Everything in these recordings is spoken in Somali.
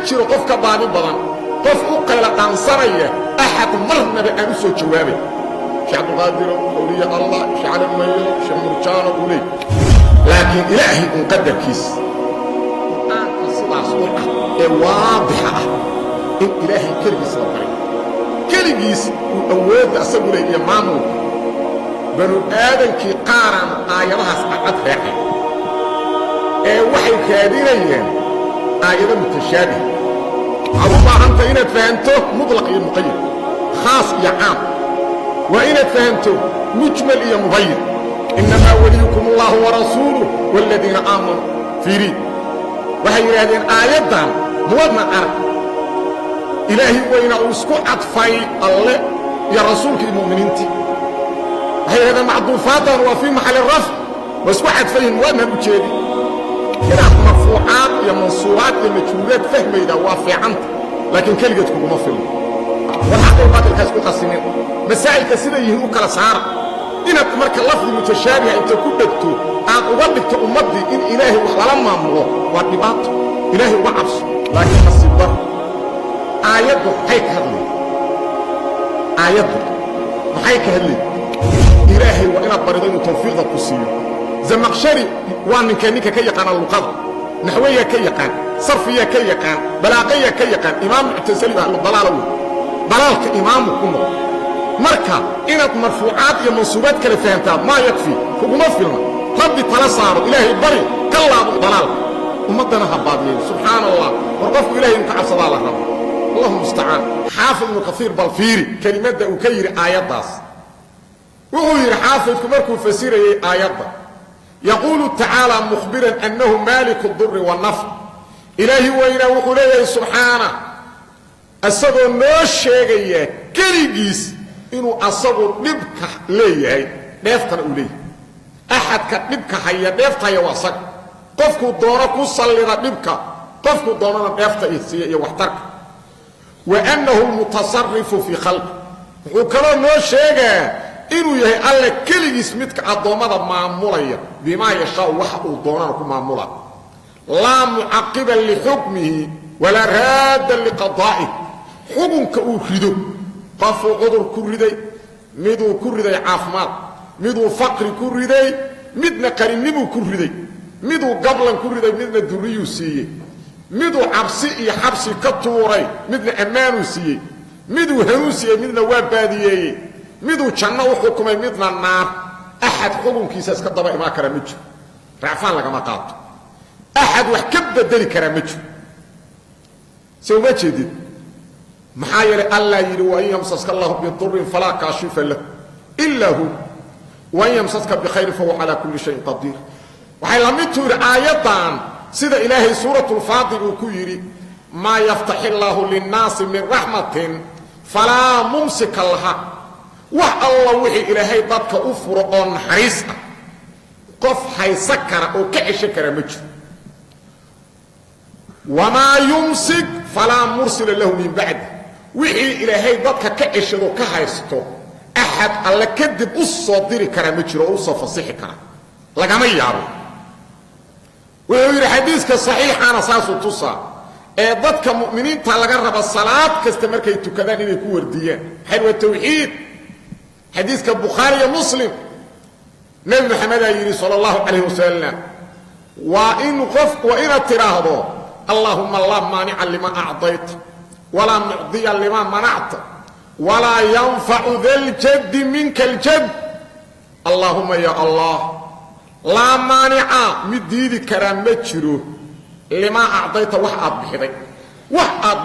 jiro qof ka baadi badan qof u qayla qaansanaya axad marnaba aan u soo jawaabay sheekh abdulqaadir awliya allah shacala mayo sheekh murjaano ulay laakiin ilaahi uu qadarkiis aanka sidaas u ah ee waadixa ah in ilaahi keligiis la baray keligiis uu awoodda asagu leeyahay maamulka banu aadankii qaaraan aayadahaas cad raacay ee waxay kaadinayeen aayado mutashaabih waxaad u baahanta inaad fahanto mutlaq iyo muqayad khaas iyo caam waa inaad fahanto mujmal iyo mubayin innamaa waliyukum allahu warasuuluh waaladiina aamanuu fiiriin waxay yidhaahdeen aayaddan muwadna arag ilaahi weyna uu isku cadfay alle iyo rasuulka iyo mu'miniintii waxay yidhahdeen macduufaaddan waa fii maxalli rafc waa isku cadfayihin muwadnan u jeedin inaad marfuucaad iyo mansuubaad iyo majhuulaad fahmayda waa fiicanta laakiin keligeed kuguma filno war xaqii baatilka isku qasinin masaa'ilka sida yihiin u kala saara inaad marka lafdi mutashaabiha inta ku dhegto aad uga dhigto ummaddii in ilaahay wax lala maamulo waa dhibaato ilaahay uga cabso laakiin nasiib dar aayaddu maxay ka hadlay aayaddu maxay ka hadlay ilaahay waa inaad barido inuu tawfiiqda ku siiyo zamaqshari waa ninka ka yaqaana luqada naxwiya ka yaqaan sarfiya ka yaqaan balaaqaya ka yaqaan imaam mu'tasili ahlu dalaal dalaalka imaamu ku noqdo marka inaad marfuucaad iyo mansuubaad kala fahantaa ma yakfi kuguma filna rabbi tala saaro ilaahay bari ka laabo dalaal ummadana habaadiyay subhanallah war qofku ilaahay inta cabsada la rabo allahumma musta'an haafid ibn kathir bal fiiri kalimada uu ka yiri aayadaas wuxuu yiri haafidku markuu fasirayay aayadda يقول تعالى مخبرا أنه مالك الضر والنفع إلهي وإنا وقليه سبحانه أصدو نوش شيئا كريجيس إنه أصدو نبكى ليه نفتر أوليه أحد كنبكى حيا نفتر يوصك قفكو دورك وصلنا نبكى قفكو دورنا نفتر يوحترك وأنه المتصرف في خلق وكلا نوش شيئا inuu yahay alle keligiis midka adoomada maamulaya bima yashaa waxa uu doonana ku maamula la mu'aqiba li hukmihi wala raad li qada'ihi xukunka uu rido qof cudur ku riday miduu ku riday caafimaad miduu faqri ku riday midna qarinimo ku riday miduu gablan ku riday midna duriyu siiyay miduu cabsi iyo xabsi ka tuuray midna amaanu siiyay miduu hanuusiye midna waa baadiyay miduu janno u xukumay midna naar axad xukunkiisa iska daba imaan kara ma jiro raafaan lagama qaato axad wax ka bedeli kara ma jiro soo ma jeedid maxaa yeelay allah yidhi wa in yamsaska allahu bidurrin falaa kaashifa lahu illa hu wa in yamsaska bikhayrin fahuwa calaa kulli shayin qadiir waxay la mid tuuri aayaddan sida ilaahay suuratul faatir uu ku yidhi maa yaftaxi allaahu linnaasi min raxmatin falaa mumsika laha wax alla wixii ilaahay dadka u furo oo naxariis ah qof haysa kara oo ka ceshan kara ma jiro wamaa yumsik falaa mursila lahu min bacdi wixii ilaahay dadka ka ceshado ka haysto axad alla kadib u soo diri kara ma jiro oo u soo fasixi kara lagama yaabo wuxuu yidhi xadiiska saxiixana saasuu tusaa ee dadka mu'miniinta laga raba salaad kasta markay tukadaan inay ku wardiyaan maxay waa tawxiid حديث البخاري ومسلم نبي محمد يري صلى الله عليه وسلم وإن خفت وإن تراهضوا اللهم لا مانع لما أعطيت ولا معطي لما منعت ولا ينفع ذا الجد منك الجد اللهم يا الله لا مانع مديد كرام مجرو لما أعطيت وحد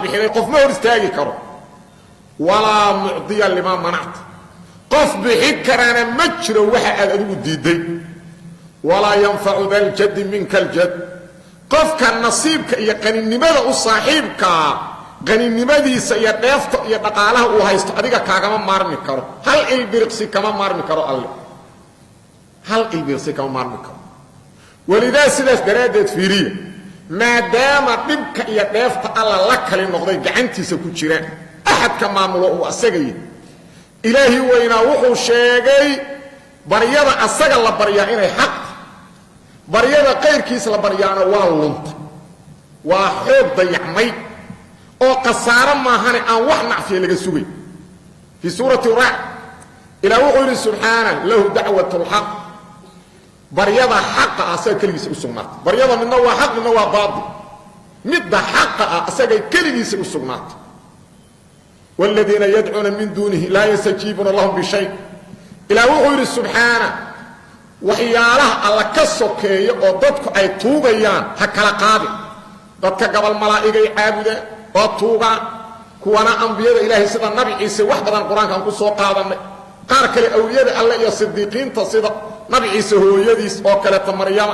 بحذي قف ما ورستاقي كرو ولا معطي لما منعت قف بحكرنا مجر وحد أدو ديدي ولا ينفع ذا الجد منك الجد قف كان نصيبك يقني النماذا وصاحبك قني النماذا سيدافت يبقاله وهيست أديك كما مارمي كرو هل البرقسي كما مارمي كرو الله هل البرقسي كما مارمي كرو ولذا سيداس درادت فيريه ما دام بك يدافت الله لك للنقضي جعنتي سكوتشيران أحد كما ملوه أساقي إلهي وينا وحو شيغي برياده اسغا لا بريا اني حق برياده غير كيس لا بريانا وا لونت وا خوب ضيعمي oo qasaaro maahane aan wax nacfiya laga sugay fi suurati ra'd ila wuxuu subhana lahu da'watul haqq baryada xaqa asaga kaligiisa u sugnaatay baryada midna waa xaq midna waa baadil midda xaqa asaga kaligiisa u sugnaatay والذين يدعون من دونه لا يستجيبون لهم بشيء إلى وحي سبحانه وحياله الله كسوكيه او ددك اي توغيان هكلا قادي ددك قبل ملائكه عابده او توغا كوانا انبياء الله سيده النبي عيسى وحدان القران كان كسو قادن قار كلي اولياء الله يا صديقين تصيده نبي عيسى هويديس او كلا مريم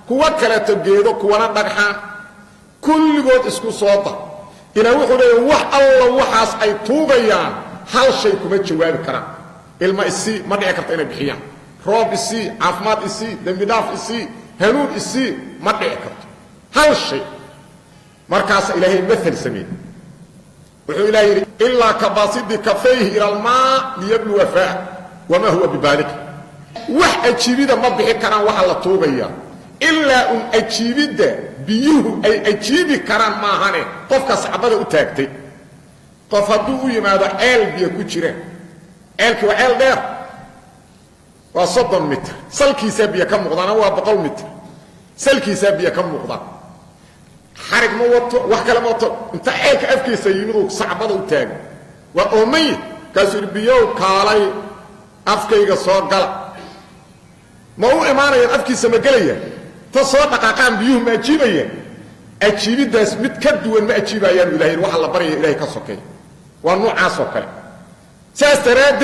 كوا كلا تجيدو كوانا دغخان كل قد اسكو صودا إلى وحده وح الله وحاس أي توبيان هل شيء كم جواب كرام الماء السي ما دعك تينا بحيان روب السي عفمات السي دمداف السي هنود السي ما دعك هل شيء مركز إلهي مثل سمين وحو إلهي إلا كباسد كفيه إلى الماء ليبلو وفاء وما هو ببالك وح أجيبه ما بحي كرام وح الله توبيان إلا أن أجيبه biyuhu ay ajiibi karaan maahane qofka saxabada u taagtay qof haduu yimaado ceel biyo ku jireen ceelki waa ceel dheer waa 30 mitir salkiisa biyo ka muuqdana waa 100 mitir salkiisa biyo ka muuqda xarig ma wato wax kale ma wato inta ceelka afkiisa yimidu saxabada u taag waa oomay kaasir biyo kaalay afkayga soo gala ma u imaanaya afkiisa ma galaya تصور دقائق بيهم ما أجيبه أجيب داس متكدوا ما أجيبه يا إلهي وح الله بري إلهي كسوكي والنوع عسوكي سأستراد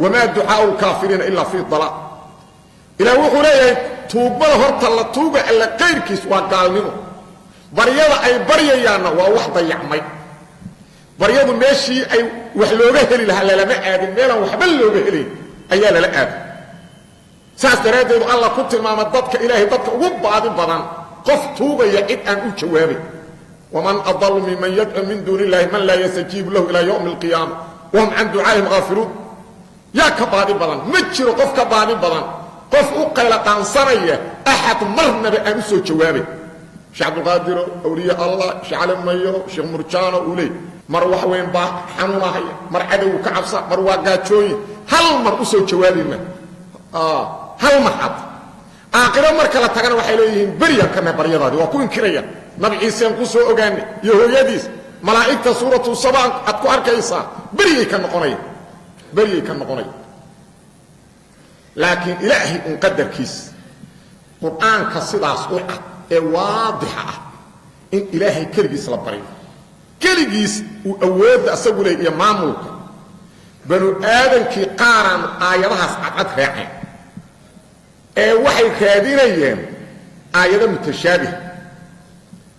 وما دعاء الكافرين إلا في الضلال إلى وحولي توبة هرت الله توبة إلا غير كيس وقال منه بريضة أي بريانا ووحدة يعمي بريضة ماشي أي وحلوغة هلي لها لما آدم ميلا وحبلوغة هلي أيالا لا آدم ساس دراد الله كنت ما مددك إلهي ضدك وبعض بدن قف توبة يعيد أن أجوابي ومن أضل ممن يدعو من دون الله من لا يستجيب له إلى يوم القيامة وهم عن دعائهم غافلون يا كبعض بدن متشر قف كبعض بدن قف أقل تنصرية أحد مرنا بأمسه جوابي شيخ عبد القادر أولياء الله شيخ علم ميو شيخ مرجان أولي مروح وين با حنونا هي مر عدو كعبسة مر واقاتشوي هل مر أسو جوابي ما هل محط آخر مركلة تغنى وحيليهم بريا كما بريا ذي وكون كريا نبي عيسى ينقصوا أغاني يهويديس ملائكة سورة الصباح أتكو أركيسا بريا كان نقوني بريا كان نقوني لكن إلهي انقدر كيس قرآن كصدا صوحة واضحة إن إلهي كلجيس لبريا كلجيس وأود أسوله يا ماموك بنو آدم كي قارن آياتها سعدت ريحين waxay kaadinayeen aayado mutashaabih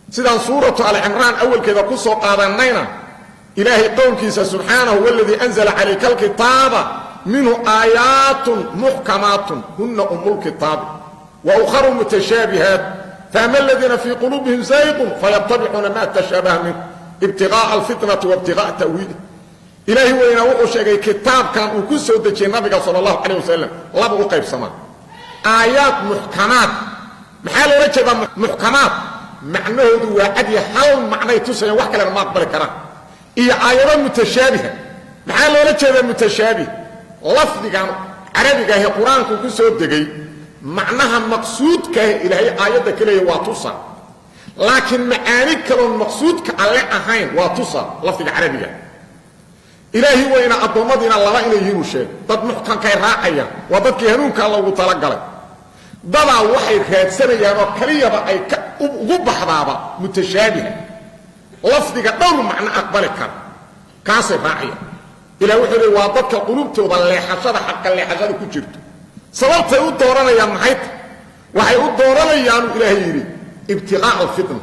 sidan suuratu al-imran awalkeeda ku soo qaadanayna ilaahi qowlkiisa subhanahu walladhi anzala alayka al-kitaba minhu ayatun muhkamatun hunna umul kitab wa ukhra mutashabihat fama alladhina fi qulubihim zayghun fayattabi'una ma tashabaha min ibtigha'a al-fitnati wa ibtigha'a ta'wil ilaahi wayna wuxuu sheegay kitaabkan uu ku soo dejiyay nabiga sallallahu alayhi wasallam laba u qaybsamaan آيات محكمات محل رجب محكمات معناه هو أدي هل معنى تسمى وحكلا ما أقبل كلام هي آيات متشابهة محل رجب متشابه لفظ كان عربي هي قرآن كل سود دقي معناها مقصود كإلهي آيات كله واتصل لكن معاني كلام مقصود كعلى أهين واتصل لفظ عربي إلهي وإن أضمدنا الله إليه ينشأ ضد محكم كراعية وضد كهنون كالله وطلقله ضد وحي كهد سنة كلية بأي غبحضابة متشابهة لفظك دور معنى أقبلك كاسف راعية إلى وحي وضدك قلوبته وضل حشد حق اللي حشد كجرت صبرت يدورنا يا محيط وحي يدورنا يا إلهي ابتغاء الفتن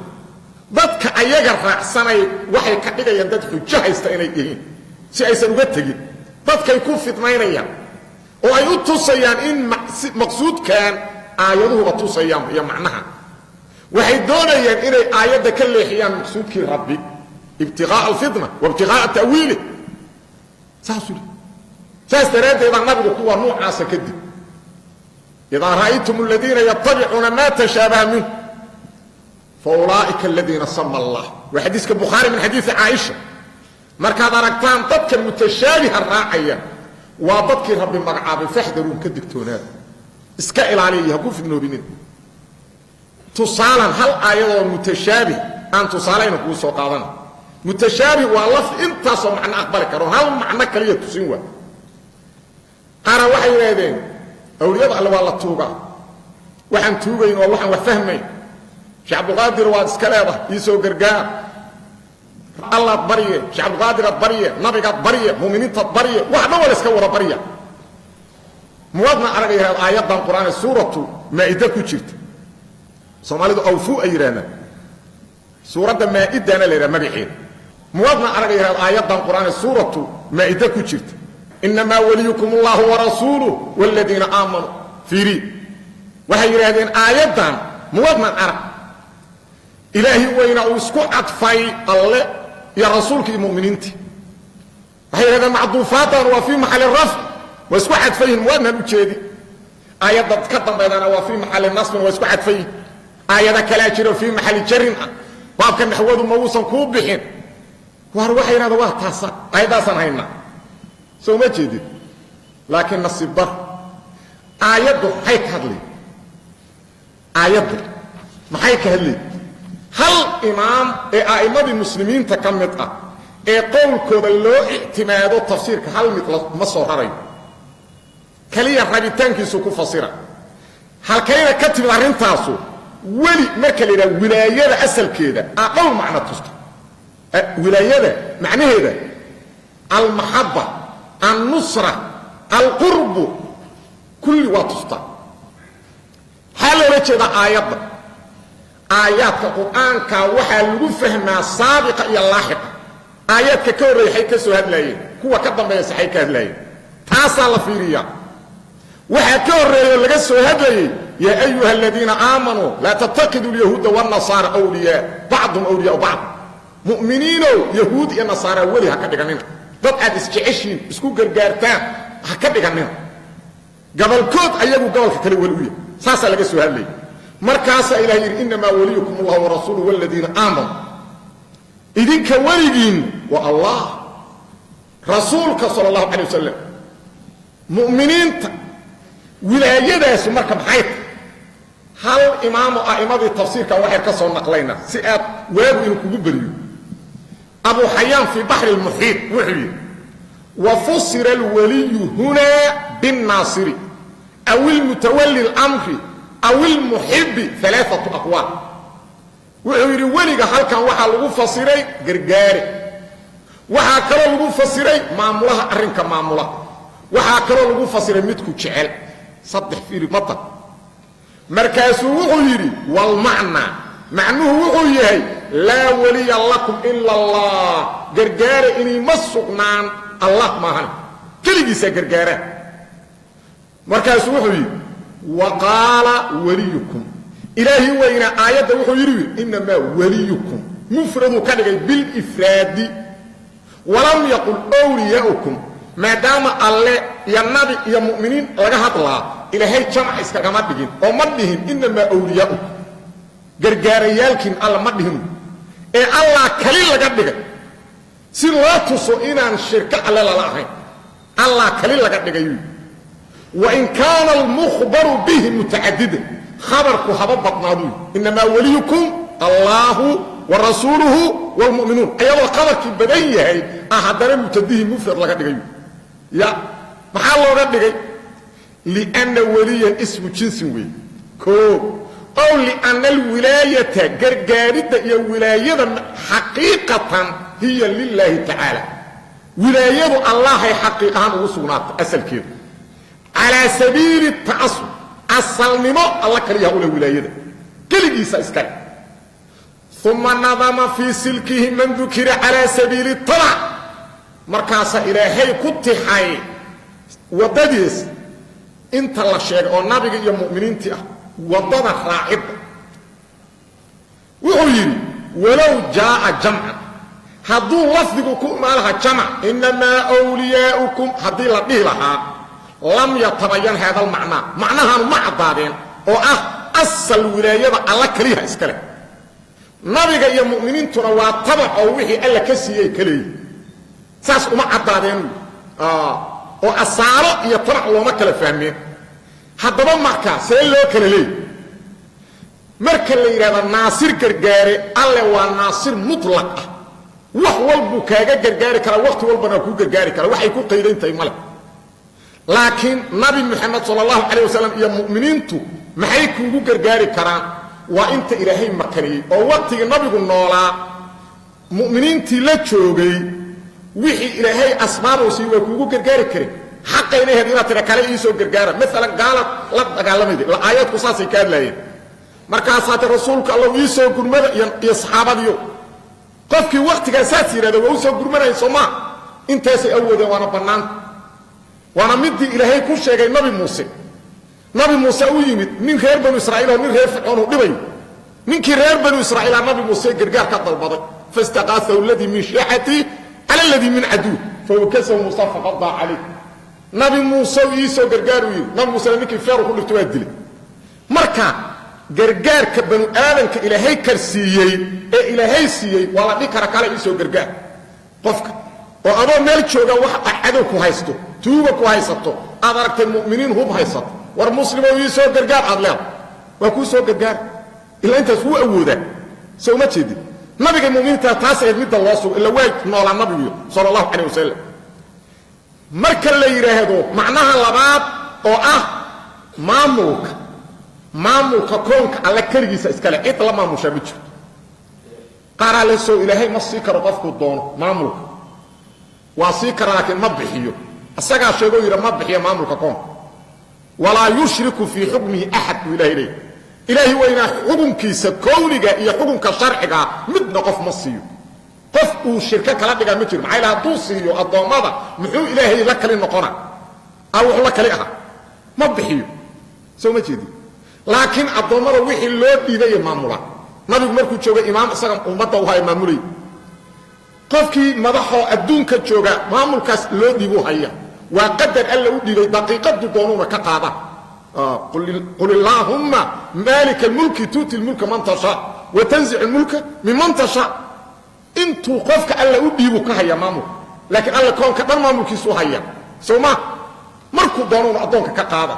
ضدك أيجر رأسنا وحي كحيجا يندد حجة يستينيه si aysan uga tagin dadkay ku fitnaynayaan oo ay u tusayaan in maqsuudkan aayaduhu tusayaan iyo macnaha waxay doonayaan inay aayada ka leexiyaan maqsuudkii rabbi ibtigaa al-fitna wa ibtigaa ta'wil saastaradeeda nabigu kuwa noocaas ka dib idha ra'aytum alladhina yattabi'una ma tashabaha min fa ulaa'ika alladhina samma Allah وحديث البخاري من حديث عائشة مركز أركتان ضدك المتشابه الراعية وضدك رب المرعاب فاحذروا كالدكتونات اسكائل عليه يقول في النورين تصالا هل آية متشابه أن تصالين أقول سوقاضنا متشابه واللفظ انت صمعنا أقبلك هل معنى كلية تسنوه أنا وحي ويدين أولياء الله والله توقع وحن توقعين وحن وفهمين شعب القادر واسكاليبه يسو قرقاء الله بريه شعب القادر بريه نبي بريه مؤمنين بريه وحنا ولا اسكور بريه موضنا عربي هذه آيات القرآن سورة مائدة كجرت سوماليدو أوفو أيرانا سورة مائدة أنا ليرا مبيحين موضنا عربي هذه آيات القرآن سورة مائدة كجرت إنما وليكم الله ورسوله والذين آمنوا فيري وهي هذه آيات موضنا عرب إلهي وين أسكو عطفي الله يا رسولك المؤمنين وهي هذا معطوفات وفي محل الرفع واسكو عطفيه موضنا الوجهدي آيات تقدم بيننا وفي محل النصب واسكو عطفيه آيات كلاجر في محل جر باب كان نحوذ موسى كوب بحين وهروحي هذا واه تاسا أيضا سنهينا سو ما جديد لكن نصيب بر آيات هيك هذلي آيات ما هيك هذلي هل إمام أئمة المسلمين تكمت قول كذا لو اعتماد التفسير هل مثل مصر هري كلية رابطان كيسو كفصيرة هل كلية كتب العرين تاسو ولي مركلي ولاية أسل كذا أقول معنى تسطر ولاية معنى هذا المحبة النصرة القرب كل واتسطر هل رجل آيات آيات القرآن كوحا لغو فهمها سابقة إلى اللاحقة آيات كوري حيكسو هدلايين هو كدام بيسحيك هدلايين تاسا لفيريا وحا كوري لغسو هدلايين يا أيها الذين آمنوا لا تتقدوا اليهود والنصارى أولياء بعضهم أولياء بعض مؤمنين يهود يا نصارى ولي هكذا قنين ضد اسكعشين اسكو قرقارتان هكذا قنين قبل كود أيقو قبل كتلي ولوية ساسا لغسو هدلايين مركز إلهي إنما وليكم الله ورسوله والذين آمنوا إذن كوليين والله رسولك صلى الله عليه وسلم مؤمنين ولاية داس مركب حيث هل إمام أئمة التفسير كواحد كسر نقلينا سئات وابو إنكو بريو أبو حيان في بحر المحيط وحي وفسر الولي هنا بالناصر أو المتولي الأمر أو المحب ثلاثة أقوال وعيري وليغا halkan waxa lagu fasiray gargaare waxa kale lagu fasiray maamulaha arinka maamula waxa kale lagu fasiray midku jecel saddex fiiri mata markaasuu wuxuu yiri wal macna macnuhu wuxuu yahay la waliya lakum illa Allah gargaare inii masuqnaan Allah maahan kaligiisa gargaare markaasuu wuxuu yiri وقال وليكم إلهي وإن آيات وحيري إنما وليكم مفرد كذلك بالإفراد ولم يقل أولياؤكم ما دام الله يا النبي يا مؤمنين لقهت الله إلهي جمع إسكاقامات بجين ومدهم إنما أولياؤكم قرقاريالكين الله مدهم إيه الله كليل لقدك سلاتو إنان الشركة على الله الله كليل لقدك وإن كان المخبر به متعددا خبرك هبط بطنادو إنما وليكم الله ورسوله والمؤمنون أيضا خبرك بديه أحدنا متديه مفرد لك دقيق يا محال الله دقيق لأن وليا اسم جنس وي كو أو لأن الولاية قرقاردة هي ولاية حقيقة هي لله تعالى ولاية الله حقيقة وصونات أسل كده على سبيل التعصب أصل نمو الله كريه أولى ولاية كل جيسا إسكال ثم نظم في سلكه من ذكر على سبيل الطلع مركز إلهي كنت حي ودديس انت الله الشيء والنبي يا مؤمنين تيه وضنا راعب وغير ولو جاء جمع هدو لفظكم ما لها جمع إنما أولياؤكم هدي لديه لها لم يتبين هذا المعنى معناها مع ضادين أصل ولاية على كليها إسكاله nabiga iyo mu'miniintuna waa tabac oo wixii alla ka siiyay kaleey saas uma cadaadeen oo asaaro iyo tabac looma kala fahmeen haddaba marka see loo kala leey marka la yiraahdo naasir gargaare alle waa naasir mutlaq ah wax walbu kaaga gargaari kara waqti walbana ku gargaari kara waxay ku qeydantay male laakiin nabi muhammad sallallahu alayhi wasallam iyo mu'miniintu maxay kuugu gargaari karaan waa inta ilaahay makaniyay oo waqtiga nabigu noolaa mu'miniintii la joogay wixii ilaahay asbaabuu si waa kuugu gargaari karay xaqayna hadina tira kale ii soo gargaara mesela gaalad la dagaalamay la aayadku saasay ka hadlayeen markaas hada rasuulka allah ii soo gurmada iyo saxaabadiyo qofkii waqtiga saas yiraahdo waa soo gurmanay Soomaa intaasay awoodeen waana midii ilaahay ku sheegay nabi Muuse uu yimid nin reer banu Israa'iil oo nin reer Fircoon u dhibay ninkii reer banu Israa'iil nabi Muuse gargaar ka dalbaday fastaqathu alladhi min shi'ati ala alladhi min adu fawkasahu Muuse faqada alayh nabi Muuse ii soo gargaar u yiri nabi Muuse ninkii feer ku dhigtay waa dilay marka gargaarka banu aadanka ilaahay karsiiyay ee ilaahay siiyay wala dhikara kale ii soo gargaar qofka oo adoo meel jooga wax aqado ku haysto tuuba ku haysato aad aragtay mu'miniin hub haysato war muslimo ii soo gargaar aad leeyahay waa ku soo gargaar ilaa intaas uu awooda soo ma jeedin nabiga mu'miniinta taas ay mid Allah soo ila way noola nabiga sallallahu alayhi wasallam marka la yiraahdo macnaha labaad oo ah maamulka koonka alla kaligiisa iskale cid la maamusha ma jirto qaar la soo ilaahay ma sii karo qofku doono maamulka waa sii kara laakiin ma bixiyo asaga sheego yira ma bixiyo maamulka koonka wala yushriku fi hukmihi ahad ilaahi wayna xukunkiisa kooniga iyo xukunka sharciga midna qof ma siiyo qof uu shirka kala dhiga ma jiro maxay la haduu siiyo adoomada muxuu ilaahay la kali noqona aw la kali ah ma bixiyo soo ma jeedi laakiin adoomada wixii loo dhiibay maamula nabigu markuu jooga imaam isaga ummadda uu hay maamulay qofkii madaxo adduunka jooga maamulkaas loo dhiibo haya waa qadar alla u dhiibay daqiiqadu doonuna ka qaada qul allahumma malik al-mulk tuti al-mulk man tasha wa tanzi' al-mulk mimman tasha intu qofka alla u dhiibo ka haya maamul laakiin alla koonka dhan maamulkiisu haya sooma markuu doonuna adoonka ka qaada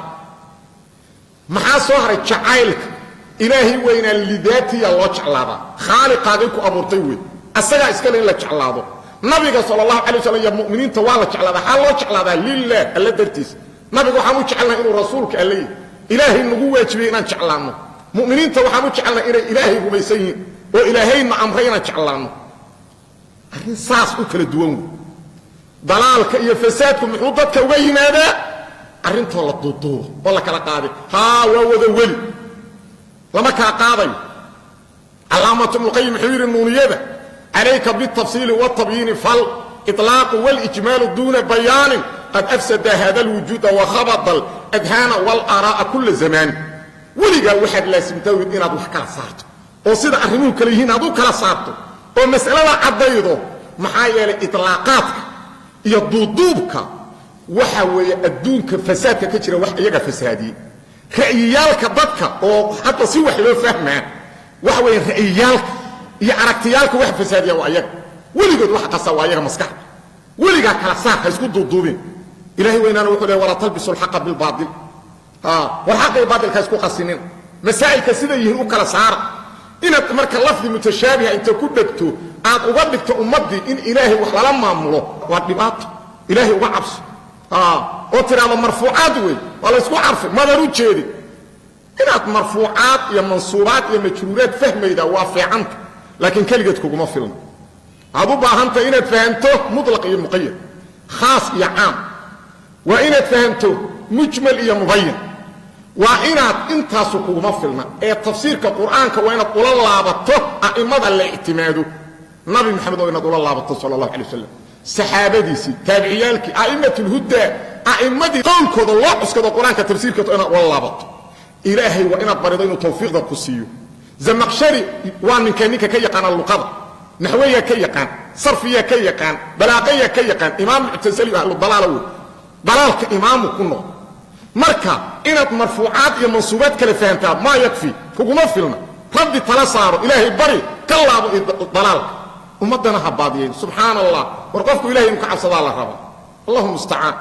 maxaa soo haray jacaylka ilaahi weyna lidaatiya loo jeclaada khaaliqaadi ku abuurtay weey asaga iska la jeclaado nabiga sallallahu alayhi wasallam ya mu'miniinta waa la jeclaada ha loo jeclaada lillah alla dartiis nabiga waxaan u jecelnahay inuu rasuulka allay ilaahi nagu waajibay inaan jeclaano mu'miniinta waxaan u jecelnahay inay ilaahi rumaysan yihiin oo ilaahayna amrayna jeclaano arrin saas u kala duwan dalaalka iyo fasaadku muxuu dadka uga yimaadaa arrinta la duuduubo oo la kala qaaday waa wada weli lama kala qaaday علامة ابن القيم حوير النونية عليك بالتفصيل والتبيين فالإطلاق والإجمال دون بيان قد أفسد هذا الوجود وخبط الأذهان والآراء كل زمان ولقى واحد لازم تويد إن أدوح كلا صارته وصيد أخنوه كليهين أدوح كلا صارته ومسألة عضيضه محايا لإطلاقاتك يضوضوبك وحاوي أدونك فسادك كتير وحياك فسادي رأييالك ضدك وحتى سيوح لو فهمه وحوي رأييالك يعركتيالك واحد فسادية وأياك ولقد واحد قصة وأياك مسكح ولقى كلا صاح يسكت ضدوبين إلهي وإننا وحده ولا تلبسوا الحق بالباطل والحق بالباطل كيسكو قصينين مسائل كسيدة يهنوا كلا صار إن مرك اللفظ متشابه أنت كدكتو aad uga dhigto ummadii in ilaahay wax la maamulo waa dhibaato ilaahay uga cabs oo tiraado marfuucaad way wala isku arf madaru jeedi inaad marfuucaad iyo mansuubaad iyo majruuraad fahmayda waa fiicanta laakiin kaligeed kuguma filan aad u baahanta inaad fahanto mutlaq iyo muqayyad khaas iyo aam wa inaad fahanto mujmal iyo mubayyan wa inaad intaas kuguma filna ee tafsiirka quraanka waa inaad ula laabato a'imada la ihtimaado نبي محمد وإن الله صلى الله عليه وسلم صحابتي تابعيالك أئمة الهدى أئمة قولك الله أسكت القرآن كتفسير كتونا والله بط إلهي وإن الطريقين توفيق ذا كسيو زمخشري وان من كانك كي يقان اللقاء نحوية كي يقان صرفية كي يقان بلاغية كي يقان إمام اعتزالي أهل الضلال ضلالك إمام كنه مركا إنت مرفوعات يا منصوبات كالفهمتها ما يكفي كوكو مفلنا ربي تلصار إلهي بري كلاب ضلالك ومدنا هبادين سبحان الله ورقفك إلهي مكعب صدى الله ربا اللهم استعان